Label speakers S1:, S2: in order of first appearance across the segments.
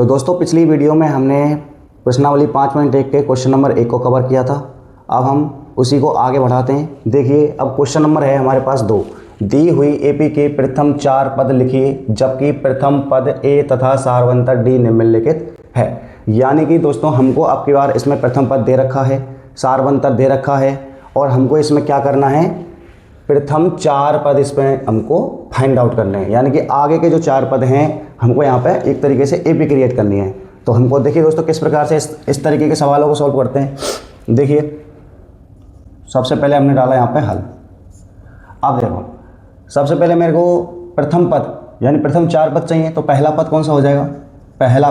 S1: तो दोस्तों पिछली वीडियो में हमने प्रश्नावली 5.1 के क्वेश्चन नंबर 1 को कवर किया था। अब हम उसी को आगे बढ़ाते हैं। देखिए अब क्वेश्चन नंबर है हमारे पास 2। दी हुई एपी के प्रथम 4 पद लिखिए जबकि प्रथम पद ए तथा सारवंतर डी निम्नलिखित है। यानी कि दोस्तों हमको अब की बार इसमें प्रथम पद दे रखा है, सारवंतर दे रखा है और हमको इसमें क्या करना है, प्रथम 4 पद इसमें हमको फाइंड आउट करने हैं। यानी कि आगे के जो 4 पद हैं हमको यहाँ पे एक तरीके से एपी क्रिएट करनी है। तो हमको देखिए दोस्तों किस प्रकार से इस तरीके के सवालों को सॉल्व करते हैं। देखिए सबसे पहले हमने डाला यहाँ पे हल। अब देखो सबसे पहले मेरे को प्रथम पद यानी प्रथम 4 पद चाहिए। तो पहला पद कौन सा हो जाएगा, पहला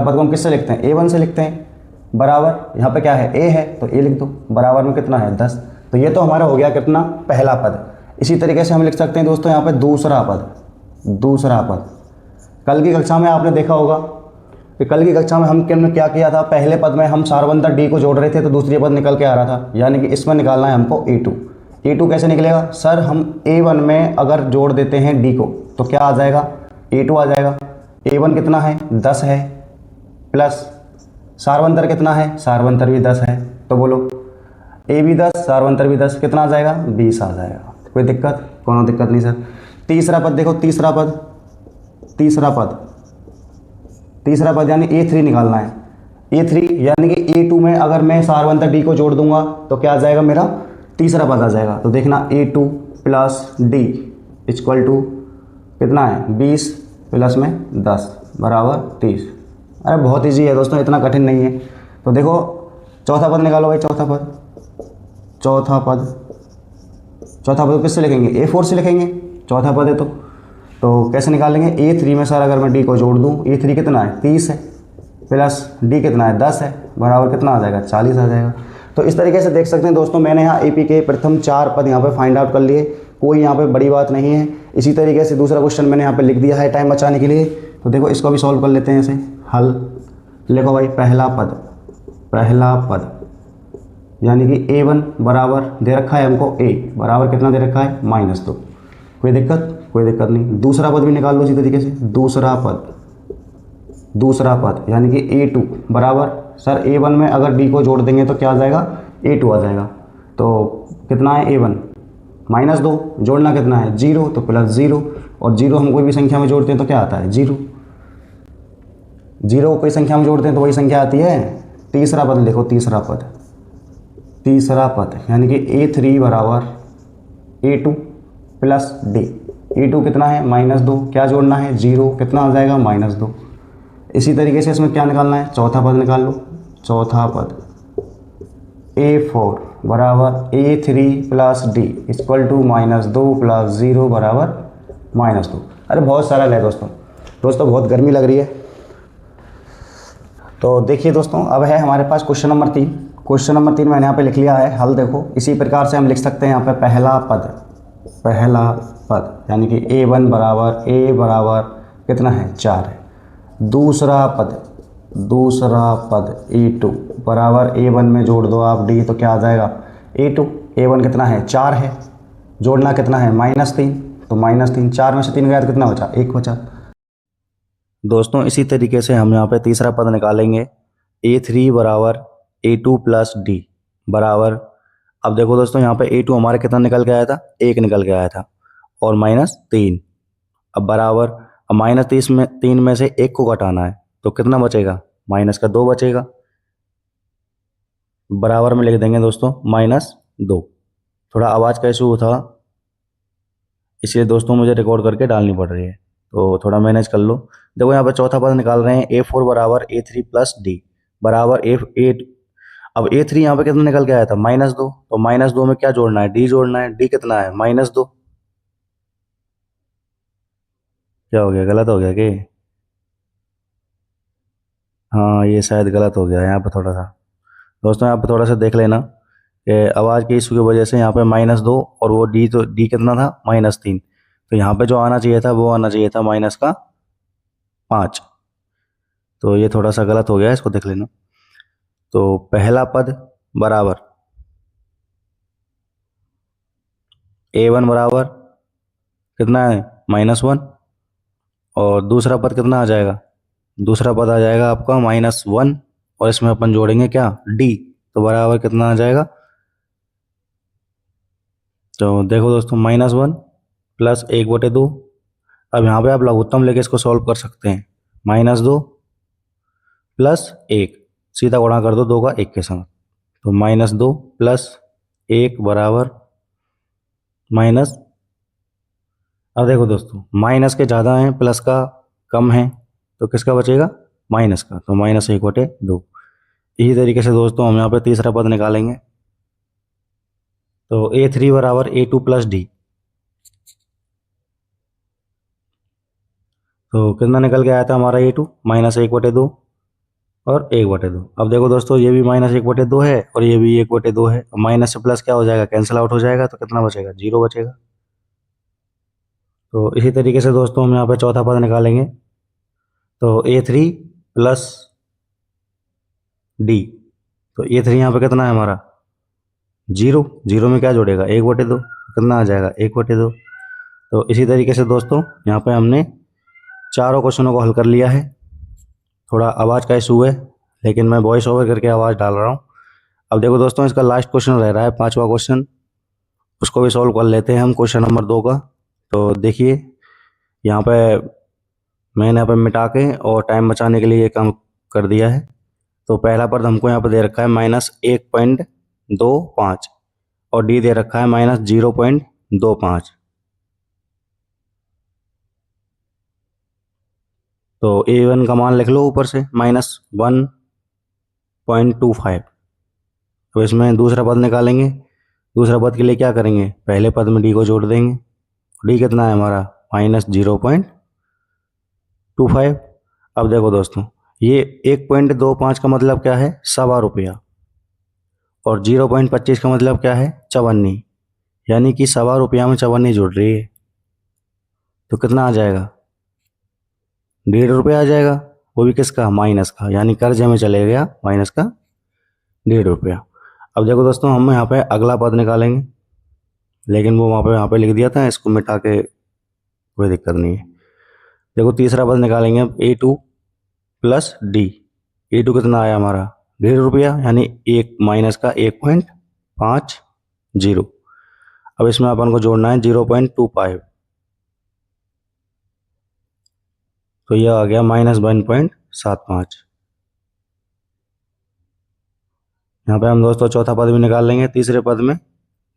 S1: पद को हम किससे लिखते हैं, a1 से लिखते हैं। बराबर यहाँ पे क्या है, a है तो a लिख दो। बराबर में कितना है 10। तो ये तो हमारा हो गया कितना, पहला पद। इसी तरीके से हम लिख सकते हैं दोस्तों यहाँ पे दूसरा पद। कल की कक्षा में आपने देखा होगा कि कल की कक्षा में हमने क्या किया था, पहले पद में हम सारवंतर डी को जोड़ रहे थे तो दूसरी पद निकल के आ रहा था। यानी कि इसमें निकालना है हमको a2 कैसे निकलेगा सर, हम a1 में अगर जोड़ देते हैं d को तो क्या आ जाएगा, a2 आ जाएगा। a1 कितना है 10 है, प्लस सारवंतर कितना है, सारवंतर भी 10 है। तो बोलो a भी 10 सारवंतर भी 10 कितना आ जाएगा, 20 आ जाएगा। कोई दिक्कत, कोनो दिक्कत नहीं सर। तीसरा पद देखो, तीसरा पद यानी a3 निकालना है। a3 यानी कि a2 में अगर मैं सारवंतर d को जोड़ दूंगा तो क्या आ जाएगा, मेरा तीसरा पद आ जाएगा। तो देखना a2 plus d equal to कितना है 20 प्लस में 10 बराबर 30। अरे बहुत ईजी है दोस्तों, इतना कठिन नहीं है। तो देखो चौथा पद निकालो भाई, चौथा पद किससे लिखेंगे, a4 से लिखेंगे। चौथा पद है तो कैसे निकालेंगे, a3 में सर अगर मैं d को जोड़ दूँ, a3 कितना है 30 है, प्लस d कितना है 10 है, बराबर कितना आ जाएगा 40 आ जाएगा। तो इस तरीके से देख सकते हैं दोस्तों, मैंने यहाँ एपी के प्रथम 4 पद यहाँ पे फाइंड आउट कर लिए। कोई यहाँ पे बड़ी बात नहीं है। इसी तरीके से दूसरा क्वेश्चन मैंने यहाँ पे लिख दिया है टाइम बचाने के लिए। तो देखो इसको भी सॉल्व कर लेते हैं ऐसे। हल लिखो भाई, पहला पद यानी कि a1 बराबर दे रखा है हमको, a बराबर कितना दे रखा है -2। कोई दिक्कत नहीं। दूसरा पद भी निकाल लो इसी तरीके से। दूसरा पद यानी कि a2 बराबर सर a1 में अगर d को जोड़ देंगे तो क्या आ जाएगा, a2 आ जाएगा। तो कितना है a1 -2, जोड़ना कितना है 0 तो प्लस 0, और 0 हम कोई भी संख्या में जोड़ते हैं तो क्या आता है 0 को कोई संख्या में जोड़ते हैं तो वही संख्या आती है। तीसरा पद देखो, तीसरा पद यानी कि a3 बराबर a2 प्लस d। a2 कितना है -2, क्या जोड़ना है 0, कितना आ जाएगा -2। इसी तरीके से इसमें क्या निकालना है, चौथा पद निकाल लो। चौथा पद a4 बराबर a3 plus d equal to -2 plus 0 बराबर -2। अरे बहुत सारा है दोस्तों बहुत गर्मी लग रही है। तो देखिए दोस्तों अब है हमारे पास क्वेश्चन नंबर 3। क्वेश्चन नंबर 3 मैंने यहाँ पे लिख लिया है हल। देखो इसी प्रकार से हम लिख सकते हैं यहाँ पे पहला पद यानी कि a1 बराबर a बराबर कितना है 4 है। दूसरा पद a2 बराबर a1 में जोड़ दो आप d तो क्या आ जाएगा a1 कितना है 4 है, जोड़ना कितना है -3 तो -3, 4 में से 3 गया तो कितना बचा 1 बचा। दोस्तों इसी तरीके से हम यहाँ पे तीसरा पद निकालेंगे, a3 बराबर a2 प्लस d बराबर, अब देखो दोस्तों यहाँ पे a2 हमारे कितना निकल के आया था, 1 निकल के आया था, और -3। अब बराबर, अब -3 में से 1 को घटाना है तो कितना बचेगा, -2 बचेगा। बराबर में लिख देंगे दोस्तों -2। थोड़ा आवाज़ का इशू था इसलिए दोस्तों मुझे रिकॉर्ड करके डालनी पड़ रही है, तो थोड़ा मैनेज कर लो। देखो यहाँ पर चौथा पद निकाल रहे हैं, a4 बराबर a3 प्लस d बराबर a8। अब a3 यहाँ पे कितना निकल के आया था -2, तो -2 में क्या जोड़ना है, d जोड़ना है। d कितना है -2, क्या हो गया, गलत हो गया कि, हाँ ये शायद गलत हो गया यहाँ पे थोड़ा सा। दोस्तों यहाँ पे थोड़ा सा देख लेना कि आवाज़ के इशू की वजह से यहाँ पे -2 और वो d, तो d कितना था -3, तो यहाँ पे जो आना चाहिए था वो आना चाहिए था -5। तो ये थोड़ा सा गलत हो गया, इसको देख लेना। तो पहला पद बराबर a1 बराबर कितना है -1,
S2: और दूसरा पद कितना आ जाएगा, दूसरा पद आ जाएगा आपका -1 और इसमें अपन जोड़ेंगे क्या, डी, तो बराबर कितना आ जाएगा। तो देखो दोस्तों -1 प्लस 1/2। अब यहाँ पे आप लघुत्तम लेके इसको सॉल्व कर सकते हैं। -2 प्लस 1, सीधा गुणा कर दो 2 का 1 के साथ, तो -2 प्लस 1 बराबर माइनस। अब देखो दोस्तों माइनस के ज़्यादा हैं, प्लस का कम है, तो किसका बचेगा, माइनस का, तो -1/2। इसी तरीके से दोस्तों हम यहाँ पे तीसरा पद निकालेंगे। तो A3 बराबर A2 प्लस डी, तो कितना निकल के आया था हमारा A2, -1/2 और 1/2। अब देखो दोस्तों ये भी -1/2 है और ये भी 1/2 है, माइनस से प्लस क्या हो जाएगा, कैंसिल आउट हो जाएगा, तो कितना बचेगा, 0 बचेगा। तो इसी तरीके से दोस्तों हम यहाँ पे चौथा पद निकालेंगे। तो A3 प्लस डी, तो A3 यहाँ पे कितना है हमारा, 0, 0 में क्या जोड़ेगा, 1/2, कितना आ जाएगा, 1/2। तो इसी तरीके से दोस्तों यहाँ पे हमने चारों क्वेश्चनों को हल कर लिया है। थोड़ा आवाज़ का इशू है, लेकिन मैं वॉइस ओवर करके आवाज़ डाल रहा हूँ। अब देखो दोस्तों इसका लास्ट क्वेश्चन रह रहा है, 5वां क्वेश्चन, उसको भी सॉल्व कर लेते हैं हम, क्वेश्चन नंबर 2 का। तो देखिए यहाँ पे मैंने यहाँ पे मिटा के और टाइम बचाने के लिए ये काम कर दिया है। तो पहला पद हमको यहाँ पे दे रखा है -1.25 और डी दे रखा है -0.25। तो A1 का मान लिख लो ऊपर से -1.25। तो इसमें दूसरा पद निकालेंगे। दूसरा पद के लिए क्या करेंगे, पहले पद में डी को जोड़ देंगे। डी कितना है हमारा, -0.25। अब देखो दोस्तों ये 1.25 का मतलब क्या है, ₹1.25, और 0.25 का मतलब क्या है, चवन्नी, यानी कि ₹1.25 में चवन्नी जुड़ रही है। तो कितना आ जाएगा, ₹1.5 आ जाएगा, वो भी किसका, माइनस का, यानी कर्जे में चले गया माइनस का ₹1.5। अब देखो दोस्तों हम यहाँ पे अगला पद निकालेंगे, लेकिन वो वहाँ पे लिख दिया था, इसको मिटा के कोई दिक्कत नहीं है। देखो तीसरा पद निकालेंगे अब, A2 प्लस डी। A2 कितना आया हमारा, ₹1.5, यानी एक माइनस का 1.50। अब इसमें अपन को जोड़ना है 0.25, तो यह आ गया -1.75। यहाँ पे हम दोस्तों चौथा पद भी निकाल लेंगे, तीसरे पद में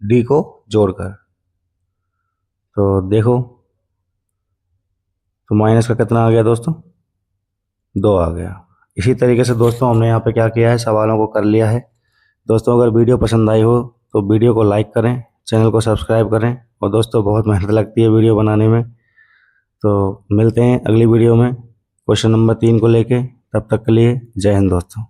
S2: डी को जोड़कर। तो देखो तो माइनस का कितना आ गया दोस्तों, 2 आ गया। इसी तरीके से दोस्तों हमने यहाँ पे क्या किया है, सवालों को कर लिया है। दोस्तों अगर वीडियो पसंद आई हो तो वीडियो को लाइक करें, चैनल को सब्सक्राइब करें, और दोस्तों बहुत मेहनत लगती है वीडियो बनाने में। तो मिलते हैं अगली वीडियो में क्वेश्चन नंबर 3 को लेके, तब तक के लिए जय हिंद दोस्तों।